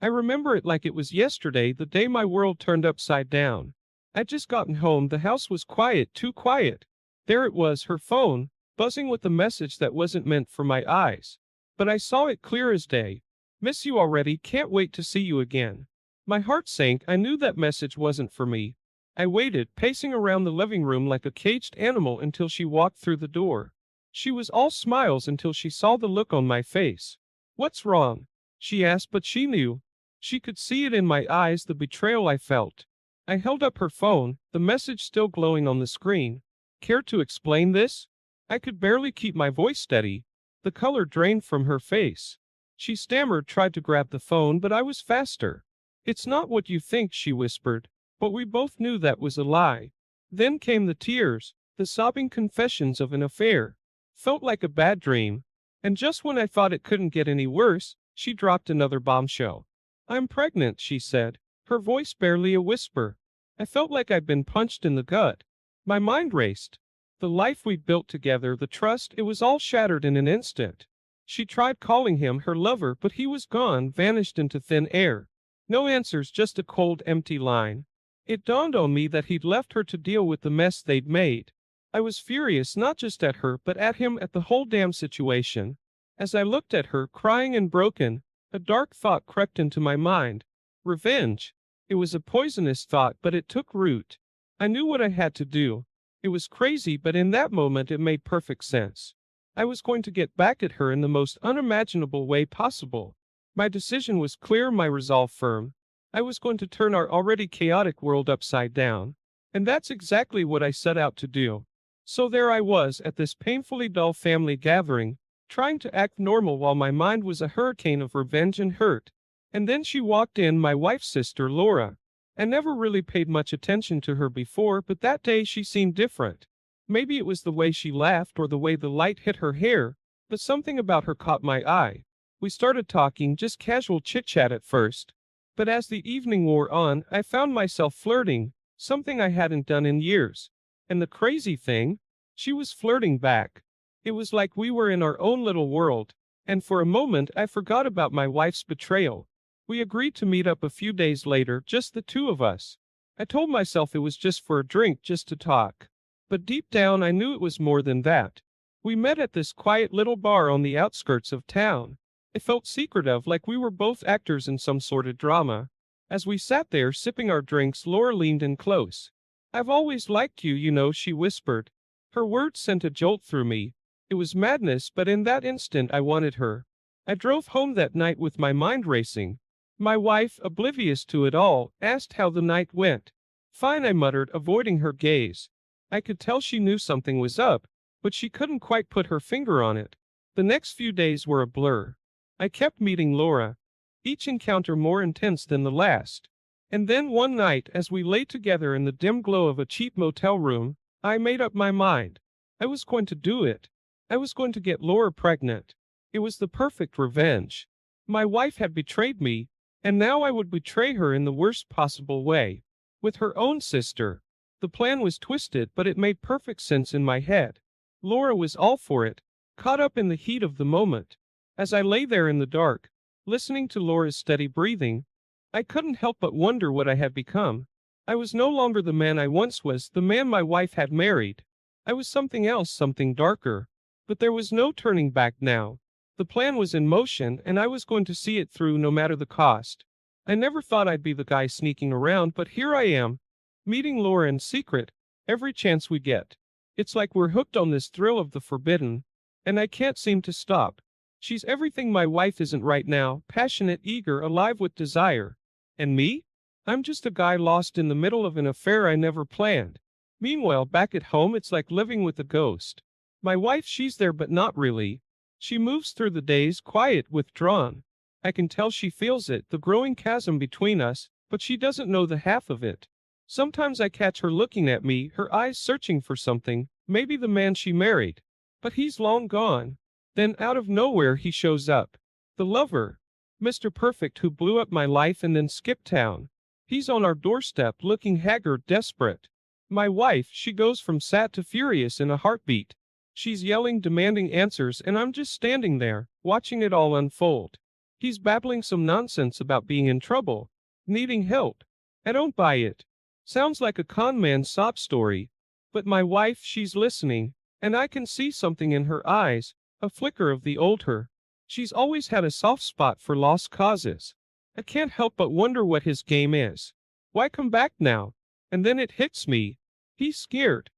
I remember it like it was yesterday, the day my world turned upside down. I'd just gotten home, the house was quiet, too quiet. There it was, her phone, buzzing with a message that wasn't meant for my eyes. But I saw it clear as day. Miss you already, can't wait to see you again. My heart sank, I knew that message wasn't for me. I waited, pacing around the living room like a caged animal until she walked through the door. She was all smiles until she saw the look on my face. What's wrong? She asked, but she knew. She could see it in my eyes, the betrayal I felt. I held up her phone, the message still glowing on the screen. Care to explain this? I could barely keep my voice steady. The color drained from her face. She stammered, tried to grab the phone, but I was faster. It's not what you think, she whispered. But we both knew that was a lie. Then came the tears, the sobbing confessions of an affair. Felt like a bad dream. And just when I thought it couldn't get any worse, she dropped another bombshell. I'm pregnant, she said, her voice barely a whisper. I felt like I'd been punched in the gut. My mind raced. The life we'd built together, the trust, it was all shattered in an instant. She tried calling him her lover, but he was gone, vanished into thin air. No answers, just a cold, empty line. It dawned on me that he'd left her to deal with the mess they'd made. I was furious not just at her but at him, at the whole damn situation. As I looked at her, crying and broken, a dark thought crept into my mind. Revenge. It was a poisonous thought, but it took root. I knew what I had to do. It was crazy, but in that moment it made perfect sense. I was going to get back at her in the most unimaginable way possible. My decision was clear, my resolve firm. I was going to turn our already chaotic world upside down. And that's exactly what I set out to do. So there I was at this painfully dull family gathering, trying to act normal while my mind was a hurricane of revenge and hurt. And then she walked in, my wife's sister, Laura. I never really paid much attention to her before, but that day she seemed different. Maybe it was the way she laughed or the way the light hit her hair, but something about her caught my eye. We started talking, just casual chit-chat at first. But as the evening wore on, I found myself flirting, something I hadn't done in years. And the crazy thing? She was flirting back. It was like we were in our own little world, and for a moment I forgot about my wife's betrayal. We agreed to meet up a few days later, just the two of us. I told myself it was just for a drink, just to talk. But deep down I knew it was more than that. We met at this quiet little bar on the outskirts of town. It felt secretive, like we were both actors in some sort of drama. As we sat there sipping our drinks, Laura leaned in close. I've always liked you, you know, she whispered. Her words sent a jolt through me. It was madness, but in that instant I wanted her. I drove home that night with my mind racing. My wife, oblivious to it all, asked how the night went. Fine, I muttered, avoiding her gaze. I could tell she knew something was up, but she couldn't quite put her finger on it. The next few days were a blur. I kept meeting Laura, each encounter more intense than the last. And then one night, as we lay together in the dim glow of a cheap motel room, I made up my mind. I was going to do it. I was going to get Laura pregnant. It was the perfect revenge. My wife had betrayed me, and now I would betray her in the worst possible way. With her own sister. The plan was twisted, but it made perfect sense in my head. Laura was all for it, caught up in the heat of the moment. As I lay there in the dark, listening to Laura's steady breathing, I couldn't help but wonder what I had become. I was no longer the man I once was, the man my wife had married. I was something else, something darker. But there was no turning back now. The plan was in motion, and I was going to see it through no matter the cost. I never thought I'd be the guy sneaking around, but here I am, meeting Laura in secret, every chance we get. It's like we're hooked on this thrill of the forbidden, and I can't seem to stop. She's everything my wife isn't right now, passionate, eager, alive with desire. And me? I'm just a guy lost in the middle of an affair I never planned. Meanwhile, back at home, it's like living with a ghost. My wife, she's there but not really. She moves through the days, quiet, withdrawn. I can tell she feels it, the growing chasm between us, but she doesn't know the half of it. Sometimes I catch her looking at me, her eyes searching for something, maybe the man she married. But he's long gone. Then out of nowhere he shows up. The lover. Mr. Perfect, who blew up my life and then skipped town. He's on our doorstep, looking haggard, desperate. My wife, she goes from sad to furious in a heartbeat. She's yelling, demanding answers, and I'm just standing there, watching it all unfold. He's babbling some nonsense about being in trouble, needing help. I don't buy it. Sounds like a con man sob story. But my wife, she's listening, and I can see something in her eyes, a flicker of the old her. She's always had a soft spot for lost causes. I can't help but wonder what his game is. Why come back now? And then it hits me. He's scared.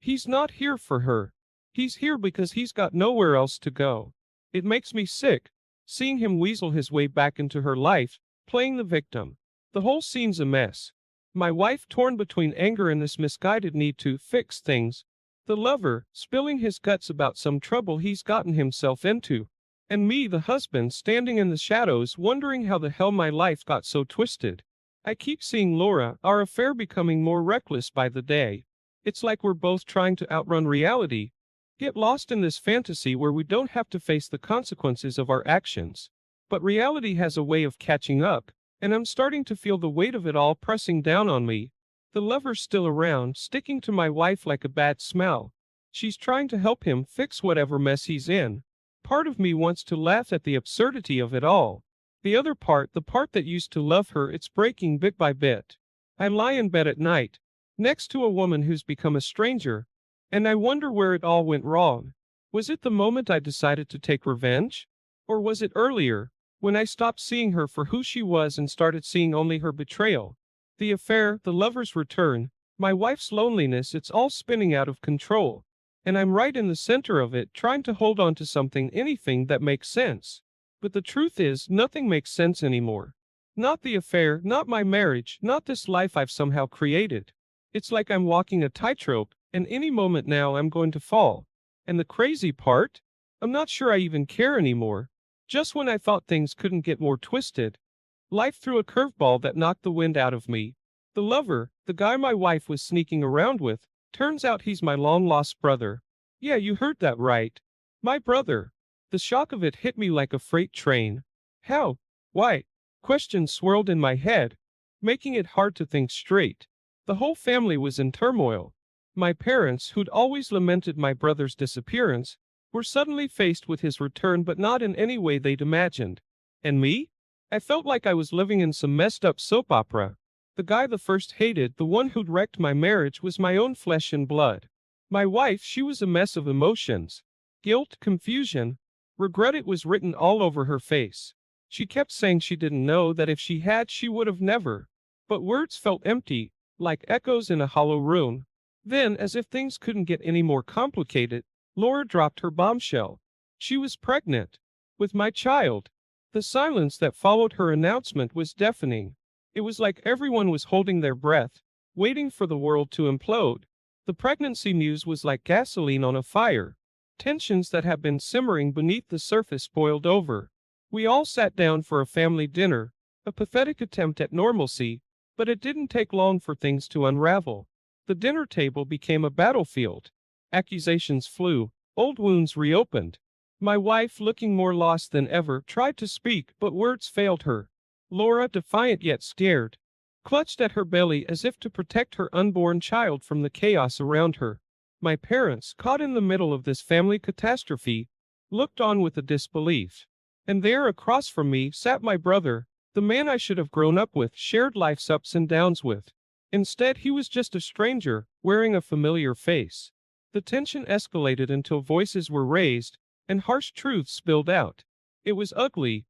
He's not here for her. He's here because he's got nowhere else to go. It makes me sick, seeing him weasel his way back into her life, playing the victim. The whole scene's a mess. My wife torn between anger and this misguided need to fix things. The lover spilling his guts about some trouble he's gotten himself into. And me, the husband, standing in the shadows wondering how the hell my life got so twisted. I keep seeing Laura, our affair becoming more reckless by the day. It's like we're both trying to outrun reality. Get lost in this fantasy where we don't have to face the consequences of our actions. But reality has a way of catching up, and I'm starting to feel the weight of it all pressing down on me. The lover's still around, sticking to my wife like a bad smell. She's trying to help him fix whatever mess he's in. Part of me wants to laugh at the absurdity of it all. The other part, the part that used to love her, it's breaking bit by bit. I lie in bed at night, next to a woman who's become a stranger, and I wonder where it all went wrong. Was it the moment I decided to take revenge? Or was it earlier, when I stopped seeing her for who she was and started seeing only her betrayal? The affair, the lover's return, my wife's loneliness, it's all spinning out of control. And I'm right in the center of it, trying to hold on to something, anything that makes sense. But the truth is, nothing makes sense anymore. Not the affair, not my marriage, not this life I've somehow created. It's like I'm walking a tightrope, and any moment now I'm going to fall. And the crazy part? I'm not sure I even care anymore. Just when I thought things couldn't get more twisted, life threw a curveball that knocked the wind out of me. The lover, the guy my wife was sneaking around with, turns out he's my long-lost brother. Yeah, you heard that right. My brother. The shock of it hit me like a freight train. How? Why? Questions swirled in my head, making it hard to think straight. The whole family was in turmoil. My parents, who'd always lamented my brother's disappearance, were suddenly faced with his return, but not in any way they'd imagined. And me? I felt like I was living in some messed up soap opera. The guy the first hated, the one who'd wrecked my marriage, was my own flesh and blood. My wife, she was a mess of emotions. Guilt, confusion, regret, it was written all over her face. She kept saying she didn't know, that if she had, she would have never. But words felt empty, like echoes in a hollow room. Then, as if things couldn't get any more complicated, Laura dropped her bombshell. She was pregnant. With my child. The silence that followed her announcement was deafening. It was like everyone was holding their breath, waiting for the world to implode. The pregnancy news was like gasoline on a fire. Tensions that had been simmering beneath the surface boiled over. We all sat down for a family dinner, a pathetic attempt at normalcy, but it didn't take long for things to unravel. The dinner table became a battlefield. Accusations flew, old wounds reopened. My wife, looking more lost than ever, tried to speak, but words failed her. Laura, defiant yet scared, clutched at her belly as if to protect her unborn child from the chaos around her. My parents, caught in the middle of this family catastrophe, looked on with a disbelief. And there, across from me, sat my brother, the man I should have grown up with, shared life's ups and downs with. Instead, he was just a stranger, wearing a familiar face. The tension escalated until voices were raised, and harsh truths spilled out. It was ugly.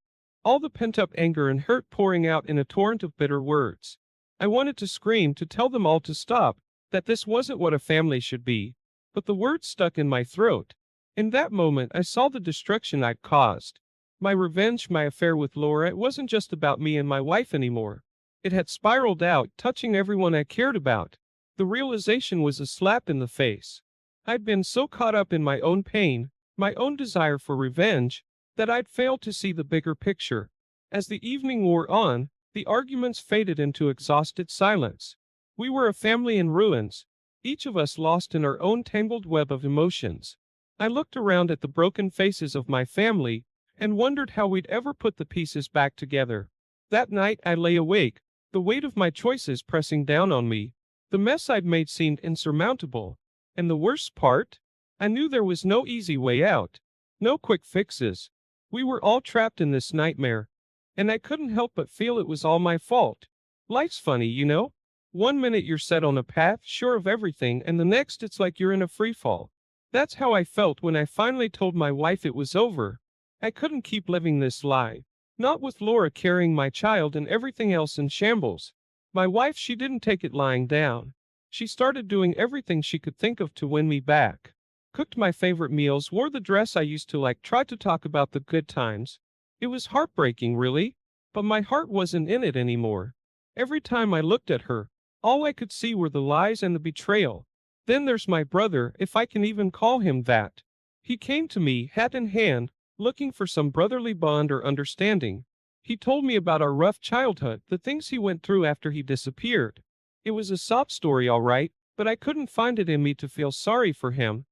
All the pent-up anger and hurt pouring out in a torrent of bitter words. I wanted to scream, to tell them all to stop, that this wasn't what a family should be. But the words stuck in my throat. In that moment, I saw the destruction I'd caused. My revenge, my affair with Laura, it wasn't just about me and my wife anymore. It had spiraled out, touching everyone I cared about. The realization was a slap in the face. I'd been so caught up in my own pain, my own desire for revenge, that I'd failed to see the bigger picture. As the evening wore on, the arguments faded into exhausted silence. We were a family in ruins, each of us lost in our own tangled web of emotions. I looked around at the broken faces of my family, and wondered how we'd ever put the pieces back together. That night I lay awake, the weight of my choices pressing down on me. The mess I'd made seemed insurmountable. And the worst part? I knew there was no easy way out. No quick fixes. We were all trapped in this nightmare, and I couldn't help but feel it was all my fault. Life's funny, you know? One minute you're set on a path, sure of everything, and the next it's like you're in a free fall. That's how I felt when I finally told my wife it was over. I couldn't keep living this lie. Not with Laura carrying my child and everything else in shambles. My wife, she didn't take it lying down. She started doing everything she could think of to win me back. Cooked my favorite meals, wore the dress I used to like, tried to talk about the good times. It was heartbreaking, really. But my heart wasn't in it anymore. Every time I looked at her, all I could see were the lies and the betrayal. Then there's my brother, if I can even call him that. He came to me, hat in hand, looking for some brotherly bond or understanding. He told me about our rough childhood, the things he went through after he disappeared. It was a sob story, all right, but I couldn't find it in me to feel sorry for him.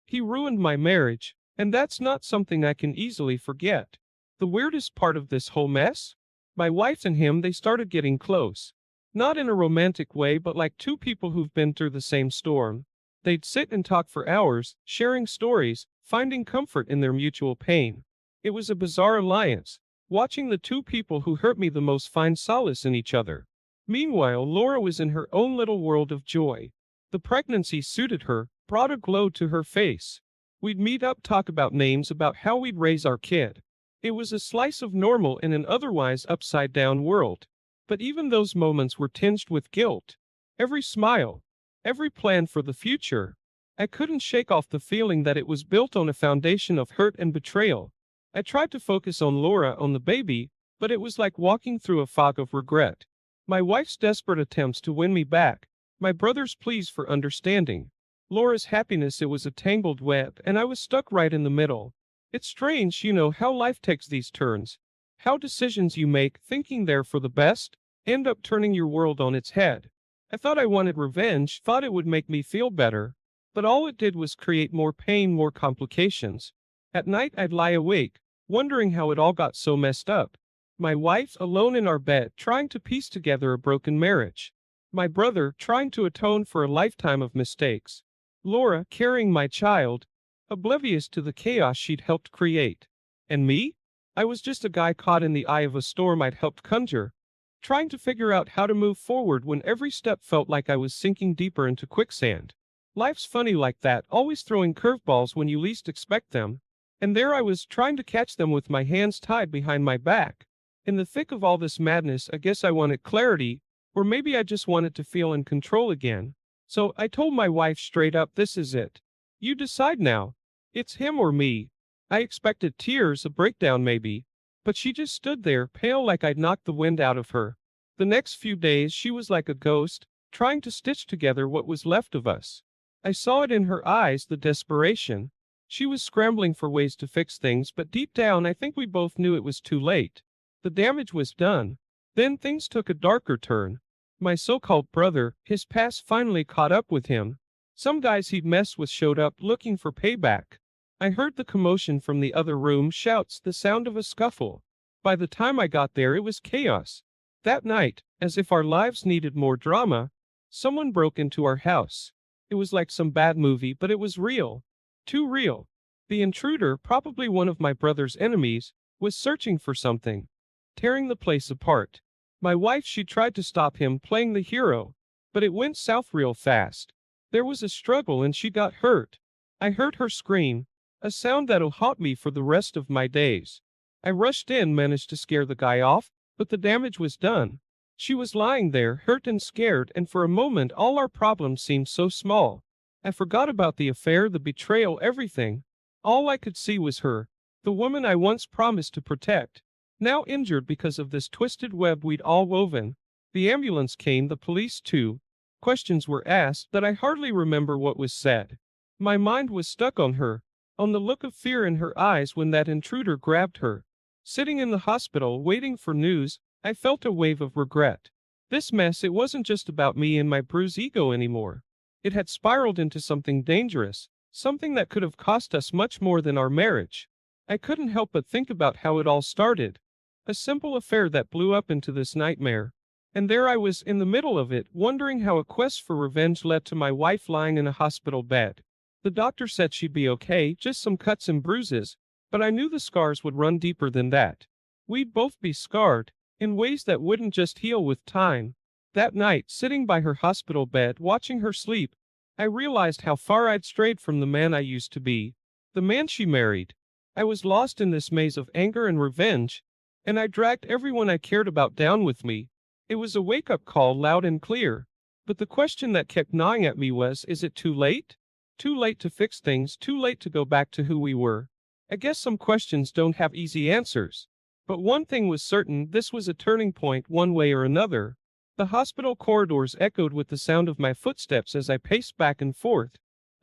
He ruined my marriage, and that's not something I can easily forget. The weirdest part of this whole mess? My wife and him, they started getting close. Not in a romantic way, but like two people who've been through the same storm. They'd sit and talk for hours, sharing stories, finding comfort in their mutual pain. It was a bizarre alliance, watching the two people who hurt me the most find solace in each other. Meanwhile, Laura was in her own little world of joy. The pregnancy suited her, brought a glow to her face. We'd meet up, talk about names, about how we'd raise our kid. It was a slice of normal in an otherwise upside-down world. But even those moments were tinged with guilt. Every smile, every plan for the future. I couldn't shake off the feeling that it was built on a foundation of hurt and betrayal. I tried to focus on Laura, on the baby, but it was like walking through a fog of regret. My wife's desperate attempts to win me back, my brother's pleas for understanding, Laura's happiness, it was a tangled web, and I was stuck right in the middle. It's strange, you know, how life takes these turns. How decisions you make, thinking they're for the best, end up turning your world on its head. I thought I wanted revenge, thought it would make me feel better, but all it did was create more pain, more complications. At night I'd lie awake, wondering how it all got so messed up. My wife alone in our bed, trying to piece together a broken marriage. My brother trying to atone for a lifetime of mistakes. Laura carrying my child, oblivious to the chaos she'd helped create. And me? I was just a guy caught in the eye of a storm I'd helped conjure, trying to figure out how to move forward when every step felt like I was sinking deeper into quicksand. Life's funny like that, always throwing curveballs when you least expect them. And there I was, trying to catch them with my hands tied behind my back. In the thick of all this madness, I guess I wanted clarity, or maybe I just wanted to feel in control again. So I told my wife straight up, this is it. You decide now. It's him or me. I expected tears, a breakdown maybe. But she just stood there, pale like I'd knocked the wind out of her. The next few days she was like a ghost, trying to stitch together what was left of us. I saw it in her eyes, the desperation. She was scrambling for ways to fix things, but deep down I think we both knew it was too late. The damage was done. Then things took a darker turn. My so-called brother, his past finally caught up with him. Some guys he'd messed with showed up looking for payback. I heard the commotion from the other room, shouts, the sound of a scuffle. By the time I got there it was chaos. That night, as if our lives needed more drama, someone broke into our house. It was like some bad movie, but it was real. Too real. The intruder, probably one of my brother's enemies, was searching for something. Tearing the place apart. My wife, she tried to stop him playing the hero, but it went south real fast. There was a struggle and she got hurt. I heard her scream, a sound that'll haunt me for the rest of my days. I rushed in, managed to scare the guy off, but the damage was done. She was lying there, hurt and scared, and for a moment all our problems seemed so small. I forgot about the affair, the betrayal, everything. All I could see was her, the woman I once promised to protect, now injured because of this twisted web we'd all woven. The ambulance came, the police too. Questions were asked that I hardly remember what was said. My mind was stuck on her, on the look of fear in her eyes when that intruder grabbed her. Sitting in the hospital waiting for news, I felt a wave of regret. This mess, it wasn't just about me and my bruised ego anymore. It had spiraled into something dangerous, something that could have cost us much more than our marriage. I couldn't help but think about how it all started. A simple affair that blew up into this nightmare. And there I was in the middle of it, wondering how a quest for revenge led to my wife lying in a hospital bed. The doctor said she'd be okay, just some cuts and bruises, but I knew the scars would run deeper than that. We'd both be scarred, in ways that wouldn't just heal with time. That night, sitting by her hospital bed watching her sleep, I realized how far I'd strayed from the man I used to be, the man she married. I was lost in this maze of anger and revenge, and I dragged everyone I cared about down with me. It was a wake-up call loud and clear. But the question that kept gnawing at me was, is it too late? Too late to fix things, too late to go back to who we were. I guess some questions don't have easy answers. But one thing was certain, this was a turning point one way or another. The hospital corridors echoed with the sound of my footsteps as I paced back and forth,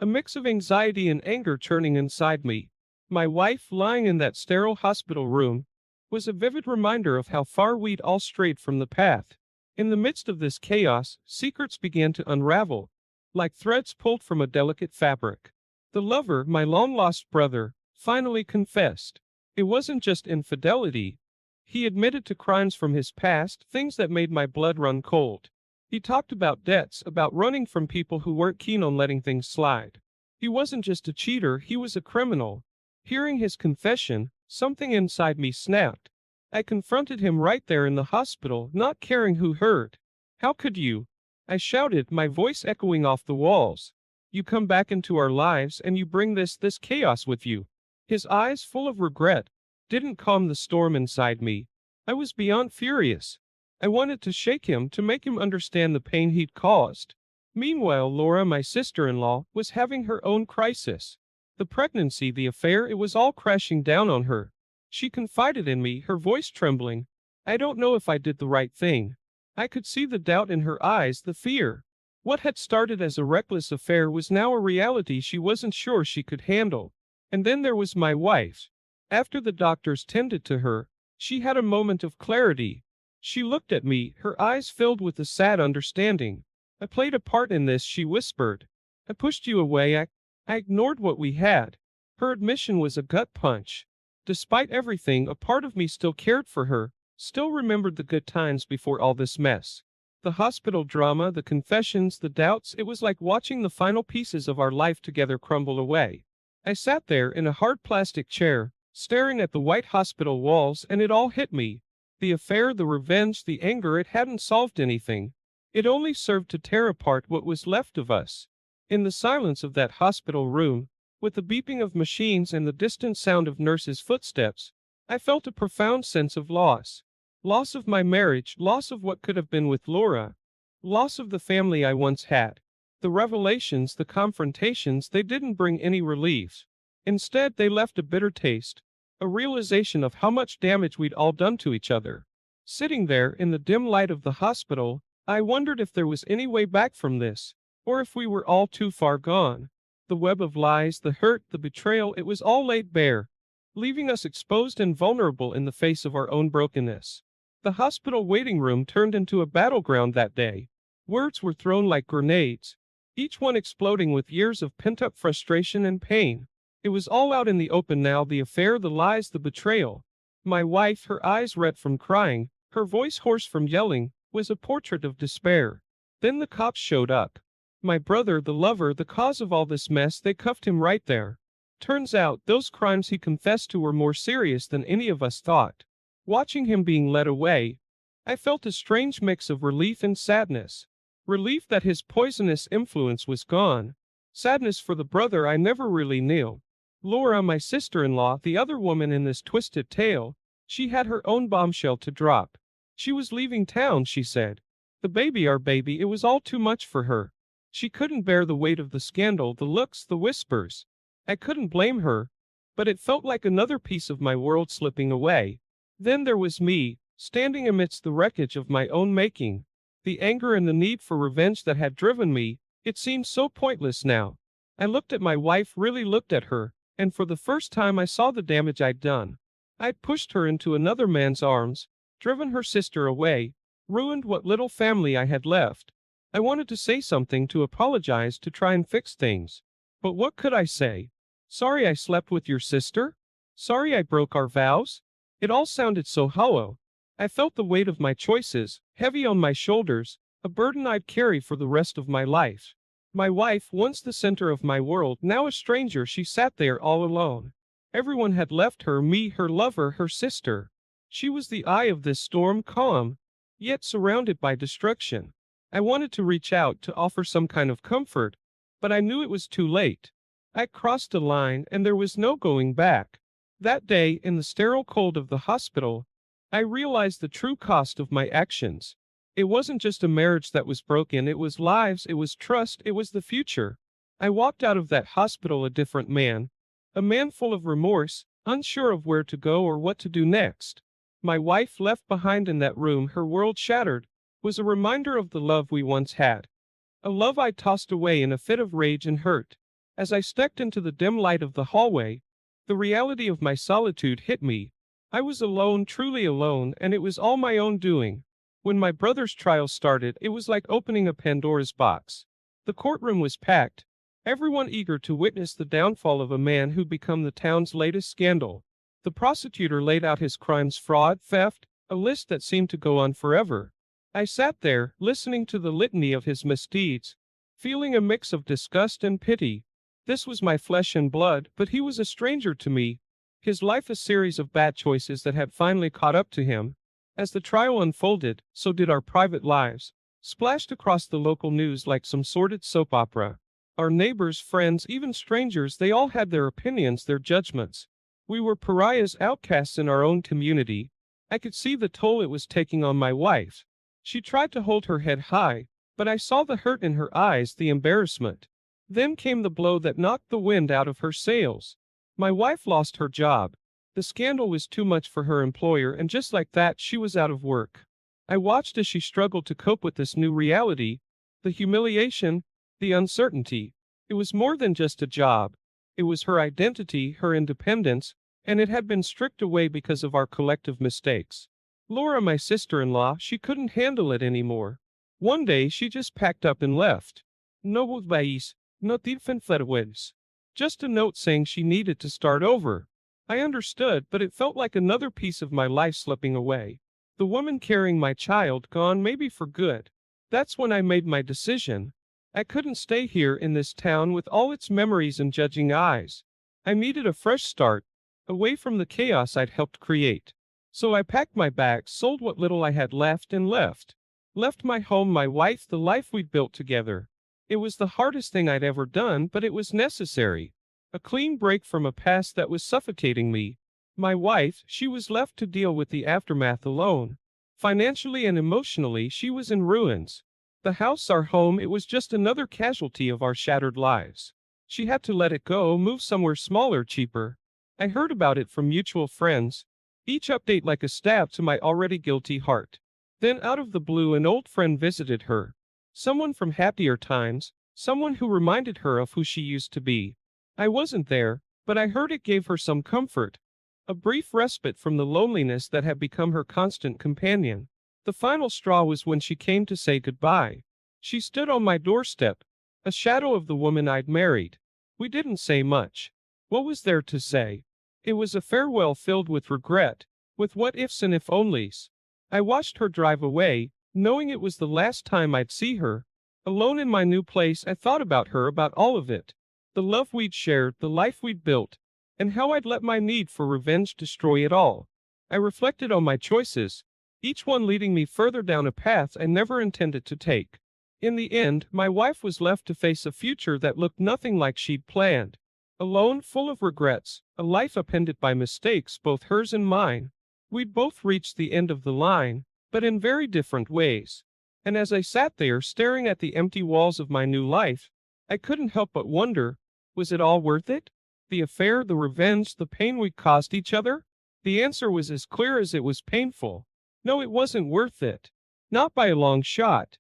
a mix of anxiety and anger churning inside me. My wife, lying in that sterile hospital room, was a vivid reminder of how far we'd all strayed from the path. In the midst of this chaos, secrets began to unravel, like threads pulled from a delicate fabric. The lover, my long-lost brother, finally confessed. It wasn't just infidelity. He admitted to crimes from his past, things that made my blood run cold. He talked about debts, about running from people who weren't keen on letting things slide. He wasn't just a cheater, he was a criminal. Hearing his confession, something inside me snapped. I confronted him right there in the hospital, not caring who heard. "How could you?" I shouted, my voice echoing off the walls. "You come back into our lives and you bring this chaos with you." His eyes, full of regret, didn't calm the storm inside me. I was beyond furious. I wanted to shake him, to make him understand the pain he'd caused. Meanwhile, Laura, my sister-in-law, was having her own crisis. The pregnancy, the affair, it was all crashing down on her. She confided in me, her voice trembling. "I don't know if I did the right thing." I could see the doubt in her eyes, the fear. What had started as a reckless affair was now a reality she wasn't sure she could handle. And then there was my wife. After the doctors tended to her, she had a moment of clarity. She looked at me, her eyes filled with a sad understanding. "I played a part in this," she whispered. "I pushed you away, I ignored what we had." Her admission was a gut punch. Despite everything, a part of me still cared for her, still remembered the good times before all this mess. The hospital drama, the confessions, the doubts, it was like watching the final pieces of our life together crumble away. I sat there in a hard plastic chair, staring at the white hospital walls, and it all hit me. The affair, the revenge, the anger, it hadn't solved anything. It only served to tear apart what was left of us. In the silence of that hospital room, with the beeping of machines and the distant sound of nurses' footsteps, I felt a profound sense of loss. Loss of my marriage, loss of what could have been with Laura, loss of the family I once had. The revelations, the confrontations, they didn't bring any relief. Instead, they left a bitter taste, a realization of how much damage we'd all done to each other. Sitting there in the dim light of the hospital, I wondered if there was any way back from this, or if we were all too far gone. The web of lies, the hurt, the betrayal, it was all laid bare, leaving us exposed and vulnerable in the face of our own brokenness. The hospital waiting room turned into a battleground that day. Words were thrown like grenades, each one exploding with years of pent-up frustration and pain. It was all out in the open now, the affair, the lies, the betrayal. My wife, her eyes red from crying, her voice hoarse from yelling, was a portrait of despair. Then the cops showed up. My brother, the lover, the cause of all this mess, they cuffed him right there. Turns out, those crimes he confessed to were more serious than any of us thought. Watching him being led away, I felt a strange mix of relief and sadness. Relief that his poisonous influence was gone. Sadness for the brother I never really knew. Laura, my sister-in-law, the other woman in this twisted tale, she had her own bombshell to drop. She was leaving town, she said. The baby, our baby, it was all too much for her. She couldn't bear the weight of the scandal, the looks, the whispers. I couldn't blame her, but it felt like another piece of my world slipping away. Then there was me, standing amidst the wreckage of my own making. The anger and the need for revenge that had driven me, it seemed so pointless now. I looked at my wife, really looked at her, and for the first time I saw the damage I'd done. I'd pushed her into another man's arms, driven her sister away, ruined what little family I had left. I wanted to say something, to apologize, to try and fix things. But what could I say? Sorry I slept with your sister? Sorry I broke our vows? It all sounded so hollow. I felt the weight of my choices, heavy on my shoulders, a burden I'd carry for the rest of my life. My wife, once the center of my world, now a stranger, she sat there all alone. Everyone had left her, me, her lover, her sister. She was the eye of this storm, calm, yet surrounded by destruction. I wanted to reach out to offer some kind of comfort, but I knew it was too late. I crossed a line and there was no going back. That day, in the sterile cold of the hospital, I realized the true cost of my actions. It wasn't just a marriage that was broken, it was lives, it was trust, it was the future. I walked out of that hospital a man full of remorse, unsure of where to go or what to do next. My wife, left behind in that room, her world shattered, was a reminder of the love we once had. A love I tossed away in a fit of rage and hurt. As I stepped into the dim light of the hallway, the reality of my solitude hit me. I was alone, truly alone, and it was all my own doing. When my brother's trial started, it was like opening a Pandora's box. The courtroom was packed, everyone eager to witness the downfall of a man who'd become the town's latest scandal. The prosecutor laid out his crimes: fraud, theft, a list that seemed to go on forever. I sat there, listening to the litany of his misdeeds, feeling a mix of disgust and pity. This was my flesh and blood, but he was a stranger to me. His life a series of bad choices that had finally caught up to him. As the trial unfolded, so did our private lives, splashed across the local news like some sordid soap opera. Our neighbors, friends, even strangers, they all had their opinions, their judgments. We were pariahs, outcasts in our own community. I could see the toll it was taking on my wife. She tried to hold her head high, but I saw the hurt in her eyes, the embarrassment. Then came the blow that knocked the wind out of her sails. My wife lost her job. The scandal was too much for her employer, and just like that, she was out of work. I watched as she struggled to cope with this new reality, the humiliation, the uncertainty. It was more than just a job. It was her identity, her independence, and it had been stripped away because of our collective mistakes. Laura, my sister-in-law, she couldn't handle it anymore. One day she just packed up and left. No advice, no defensa. Just a note saying she needed to start over. I understood, but it felt like another piece of my life slipping away. The woman carrying my child gone, maybe for good. That's when I made my decision. I couldn't stay here in this town with all its memories and judging eyes. I needed a fresh start, away from the chaos I'd helped create. So I packed my bags, sold what little I had left, and left. Left my home, my wife, the life we'd built together. It was the hardest thing I'd ever done, but it was necessary. A clean break from a past that was suffocating me. My wife, she was left to deal with the aftermath alone. Financially and emotionally, she was in ruins. The house, our home, it was just another casualty of our shattered lives. She had to let it go, move somewhere smaller, cheaper. I heard about it from mutual friends, each update like a stab to my already guilty heart. Then out of the blue, an old friend visited her. Someone from happier times, someone who reminded her of who she used to be. I wasn't there, but I heard it gave her some comfort. A brief respite from the loneliness that had become her constant companion. The final straw was when she came to say goodbye. She stood on my doorstep, a shadow of the woman I'd married. We didn't say much. What was there to say? It was a farewell filled with regret, with what ifs and if onlys. I watched her drive away, knowing it was the last time I'd see her. Alone in my new place, I thought about her, about all of it. The love we'd shared, the life we'd built, and how I'd let my need for revenge destroy it all. I reflected on my choices, each one leading me further down a path I never intended to take. In the end, my wife was left to face a future that looked nothing like she'd planned. Alone, full of regrets, a life upended by mistakes, both hers and mine. We'd both reached the end of the line, but in very different ways. And as I sat there staring at the empty walls of my new life, I couldn't help but wonder, was it all worth it? The affair, the revenge, the pain we caused each other? The answer was as clear as it was painful. No, it wasn't worth it. Not by a long shot.